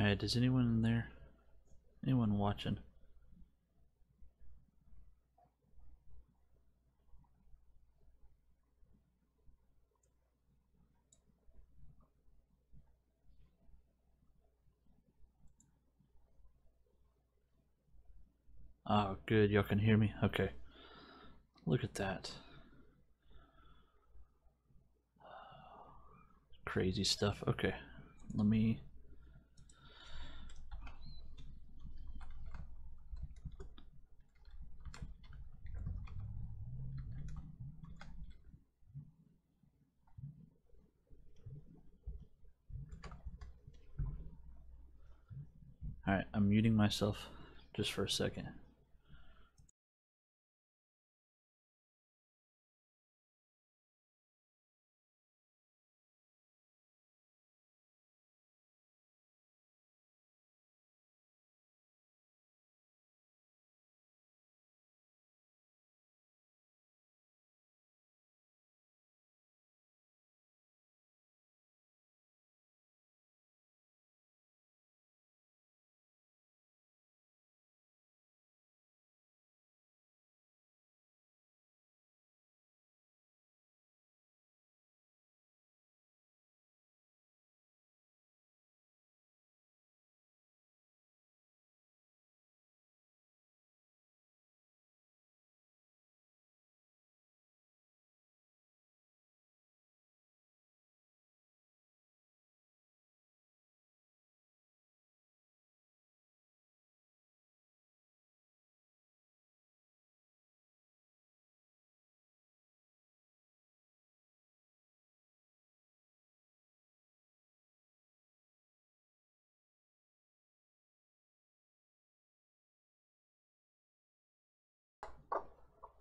Alright, is anyone in there? Anyone watching? Oh, good. Y'all can hear me? Okay. Look at that. Crazy stuff. Okay. Let me... Alright, I'm muting myself just for a second.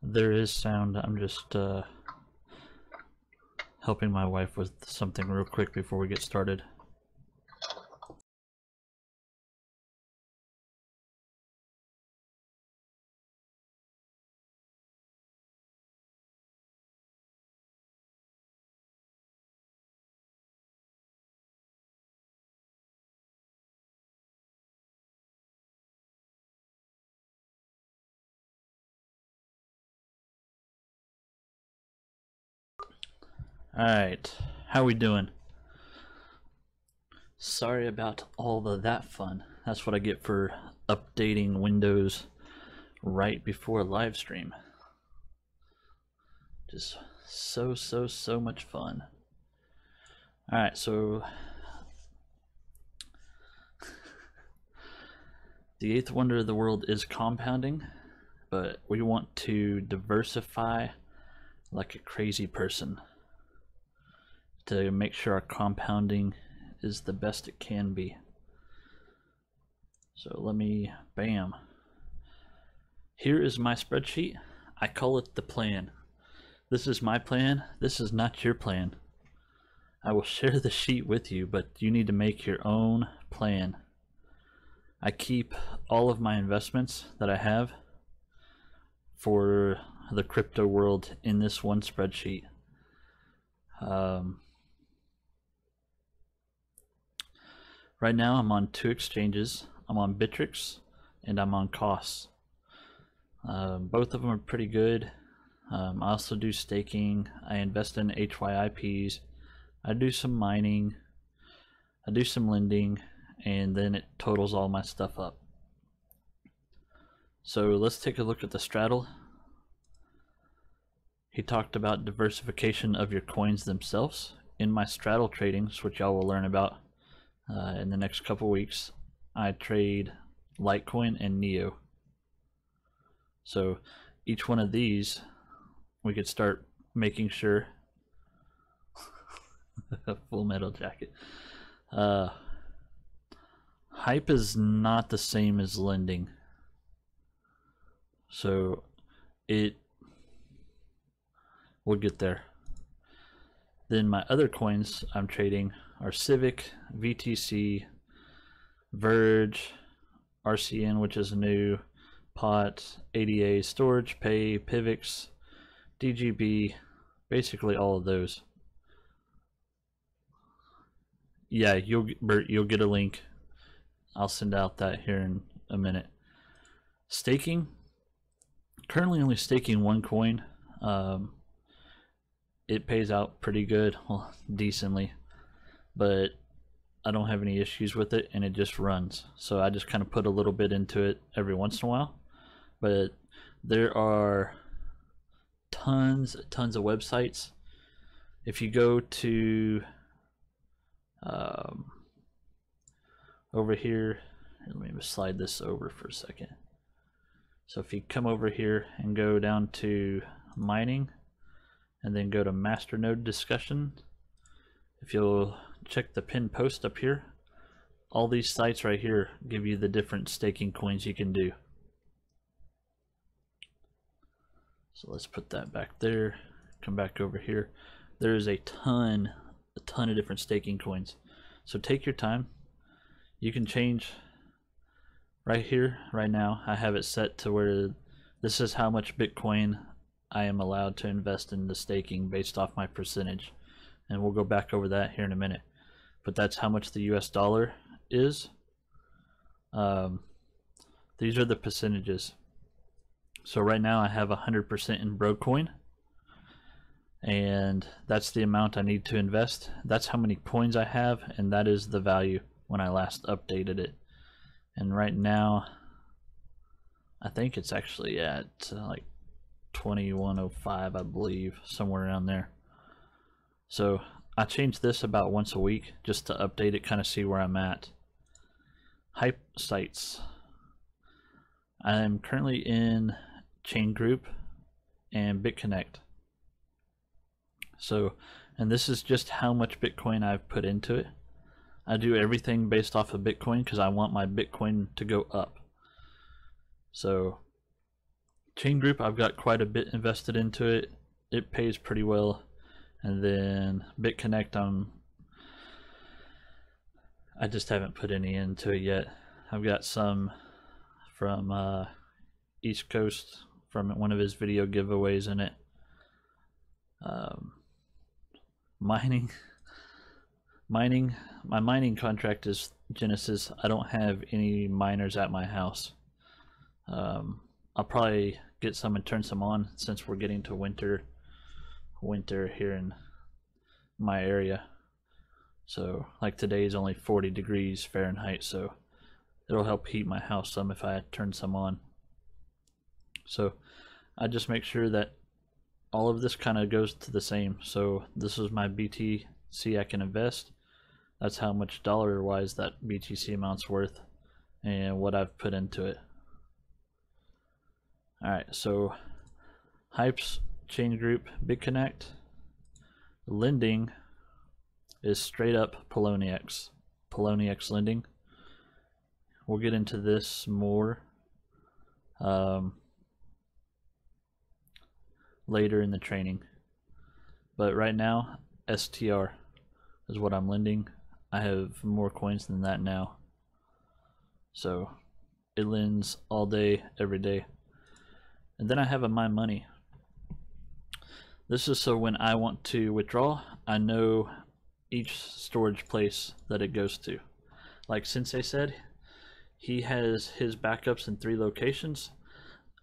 There is sound. I'm just helping my wife with something real quick before we get started. Alright, how we doing? Sorry about all of that fun. That's what I get for updating Windows right before a live stream. Just so much fun. Alright, so the eighth wonder of the world is compounding, but we want to diversify like a crazy person to make sure our compounding is the best it can be. So let me, bam. Here is my spreadsheet. I call it the plan. This is my plan. This is not your plan. I will share the sheet with you, but you need to make your own plan. I keep all of my investments that I have for the crypto world in this one spreadsheet. Right now I'm on 2 exchanges. I'm on Bitrix and I'm on Costs. Both of them are pretty good. I also do staking. I invest in HYIPs. I do some mining. I do some lending, and then it totals all my stuff up. So let's take a look at the straddle. He talked about diversification of your coins themselves. In my straddle tradings, which y'all will learn about in the next couple weeks, I trade Litecoin and Neo. So each one of these we could start making sure Full Metal Jacket. Hype is not the same as lending, so we'll get there. Then my other coins I'm trading are Civic, VTC, Verge, RCN, which is new, POT, ADA, Storage, Pay, Pivx, DGB, basically all of those. Yeah, Bert, you'll get a link I'll send out that here in a minute. Staking, currently only staking one coin. It pays out pretty good, well, decently, but I don't have any issues with it, and it just runs. So I just kind of put a little bit into it every once in a while. But there are tons of websites. If you go to over here, let me slide this over for a second. So if you come over here and go down to mining and then go to masternode discussion, if you'll check the pinned post up here, all these sites right here give you the different staking coins you can do. So let's put that back there, come back over here. There's a ton of different staking coins. So take your time. You can change right here, right now. I have it set to where this is how much Bitcoin I am allowed to invest in the staking based off my percentage. And we'll go back over that here in a minute. But that's how much the US dollar is. These are the percentages. So right now I have 100% in Brocoin, and that's the amount I need to invest. That's how many coins I have, and that is the value when I last updated it. And right now I think it's actually at like 2105, I believe, somewhere around there. So I change this about once a week just to update it, kind of see where I'm at. Hype sites. I am currently in Chain Group and Bitconnect. So, and this is just how much Bitcoin I've put into it. I do everything based off of Bitcoin because I want my Bitcoin to go up. So Chain Group, I've got quite a bit invested into it. It pays pretty well. And then Bitconnect, I just haven't put any into it yet. I've got some from East Coast, from one of his video giveaways in it. Mining, my mining contract is Genesis. I don't have any miners at my house. I'll probably get some and turn some on since we're getting to winter here in my area. So like today is only 40 degrees Fahrenheit, so it'll help heat my house some if I turn some on. So I just make sure that all of this kind of goes to the same. So this is my BTC I can invest. That's how much dollar wise that BTC amount's worth and what I've put into it. Alright, so Hypes, Chain Group, Bitconnect. Lending is straight up Poloniex lending. We'll get into this more later in the training, but right now STR is what I'm lending. I have more coins than that now, so it lends all day every day. And then I have a My Money. This is so when I want to withdraw, I know each storage place that it goes to. Like Sensei said, he has his backups in 3 locations.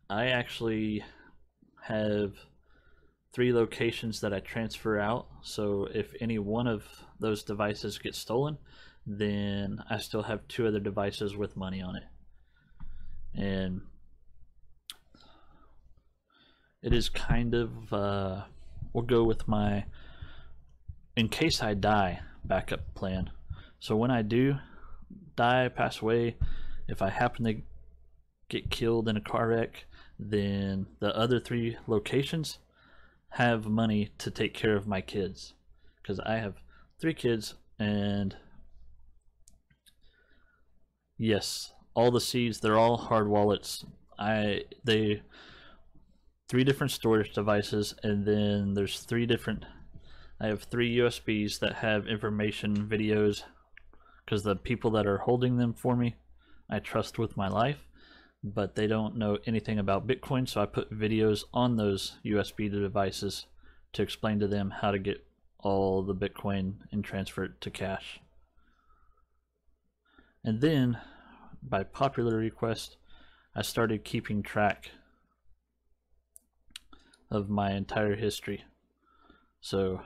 I actually have 3 locations that I transfer out, so if any one of those devices gets stolen, then I still have 2 other devices with money on it. And it is kind of, we'll go with my in case I die backup plan. So when I do die, pass away, if I happen to get killed in a car wreck, then the other 3 locations have money to take care of my kids, because I have 3 kids, and yes, all the seeds, they're all hard wallets. They 3 different storage devices, and then there's I have 3 USBs that have information, videos, because the people that are holding them for me I trust with my life, but they don't know anything about Bitcoin, so I put videos on those USB devices to explain to them how to get all the Bitcoin and transfer it to cash. And then by popular request, I started keeping track of my entire history. So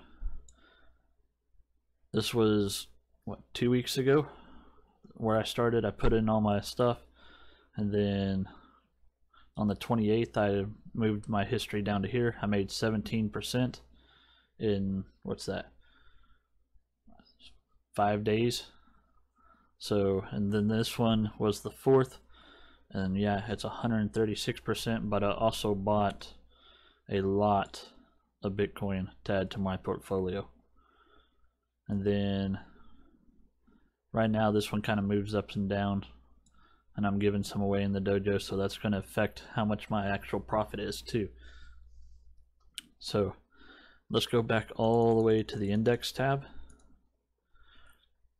this was, what, 2 weeks ago where I started. I put in all my stuff, and then on the 28th I moved my history down to here. I made 17% in, what's that, 5 days. So, and then this one was the 4th, and yeah, it's 136%, but I also bought a lot of Bitcoin to add to my portfolio. And then right now this one kind of moves up and down, and I'm giving some away in the dojo, so that's going to affect how much my actual profit is too. So let's go back all the way to the index tab.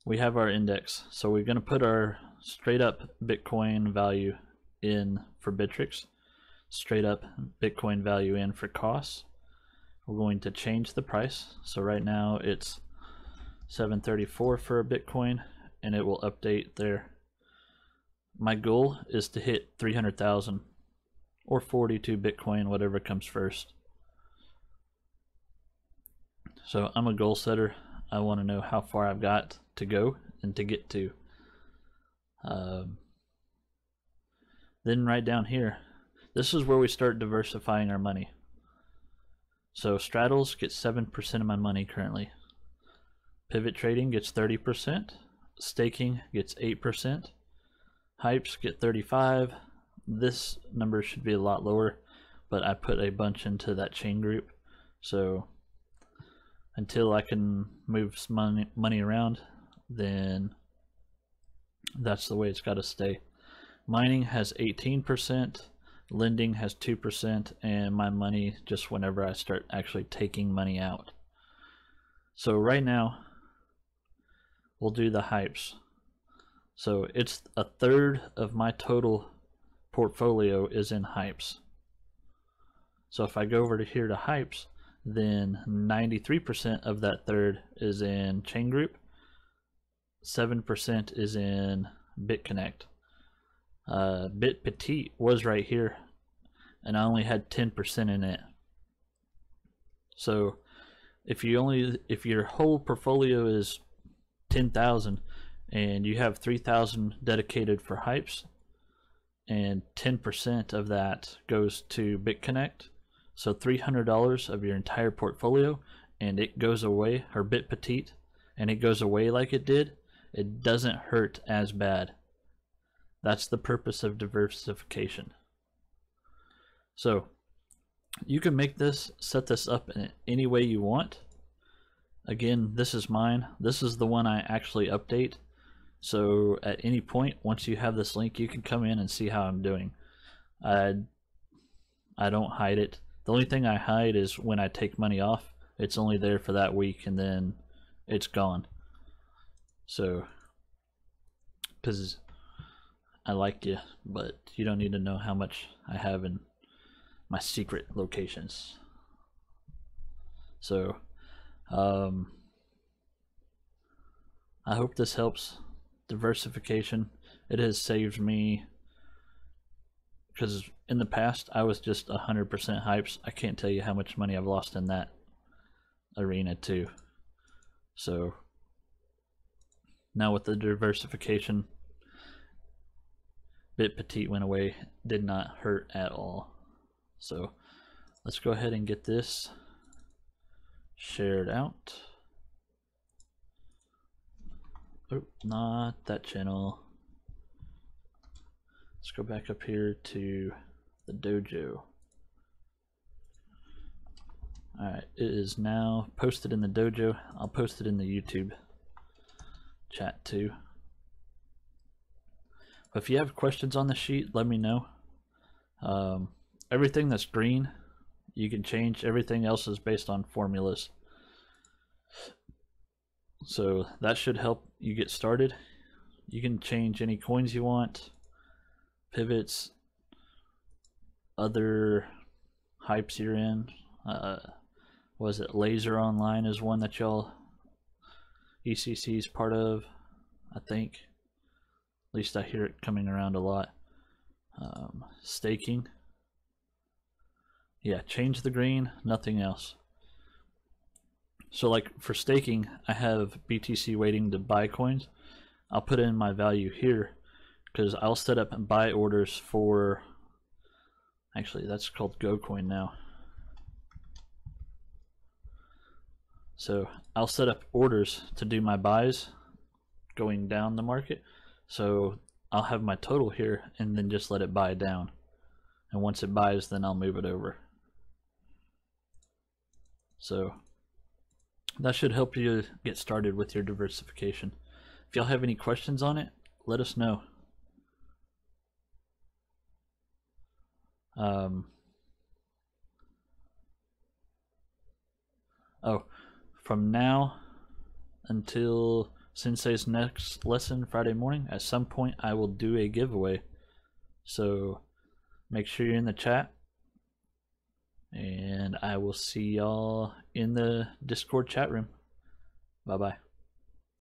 We have our index, so we're going to put our straight up Bitcoin value in for Bittrex, straight up Bitcoin value in for costs. We're going to change the price, so right now it's 734 for a Bitcoin, and it will update there. My goal is to hit 300,000 or 42 Bitcoin, whatever comes first. So I'm a goal setter. I want to know how far I've got to go and to get to. Then right down here, this is where we start diversifying our money. So straddles gets 7% of my money currently. Pivot trading gets 30%. Staking gets 8%. Hypes get 35%. This number should be a lot lower, but I put a bunch into that chain group. So until I can move some money around, then that's the way it's got to stay. Mining has 18%, lending has 2%, and my money just whenever I start actually taking money out. So right now we'll do the hypes. So it's 1/3 of my total portfolio is in hypes. So if I go over to here to hypes, then 93% of that third is in chain group, 7% is in Bitconnect. Bit Petite was right here, and I only had 10% in it. So if your whole portfolio is 10,000 and you have 3,000 dedicated for hypes, and 10% of that goes to Bitconnect, so $300 of your entire portfolio, and it goes away, or Bit Petite, and it goes away like it did, it doesn't hurt as bad. That's the purpose of diversification. So you can make this, set this up in any way you want. Again, this is mine. This is the one I actually update. So at any point, once you have this link, you can come in and see how I'm doing. I don't hide it. The only thing I hide is when I take money off. It's only there for that week and then it's gone. So, because I like you, but you don't need to know how much I have in my secret locations. So, I hope this helps. Diversification, it has saved me, because in the past I was just 100% hypes. I can't tell you how much money I've lost in that arena too. So now with the diversification, Bit Petite went away, did not hurt at all. So let's go ahead and get this shared out. Oh, not that channel. Let's go back up here to the dojo. Alright, it is now posted in the dojo. I'll post it in the YouTube chat too. But if you have questions on the sheet, let me know. Everything that's green, you can change. Everything else is based on formulas. So that should help you get started. You can change any coins you want, pivots, other hypes you're in. Was it Laser Online is one that y'all ECC is part of, I think. At least I hear it coming around a lot. Staking. Yeah, change the green, nothing else. So like for staking, I have BTC waiting to buy coins. I'll put in my value here because I'll set up buy orders for, actually that's called GoCoin now. So I'll set up orders to do my buys going down the market. So I'll have my total here and then just let it buy down. And once it buys, then I'll move it over. So that should help you get started with your diversification. If y'all have any questions on it, let us know. From now until Sensei's next lesson Friday morning, at some point I will do a giveaway. So make sure you're in the chat, and I will see y'all in the Discord chat room. Bye bye.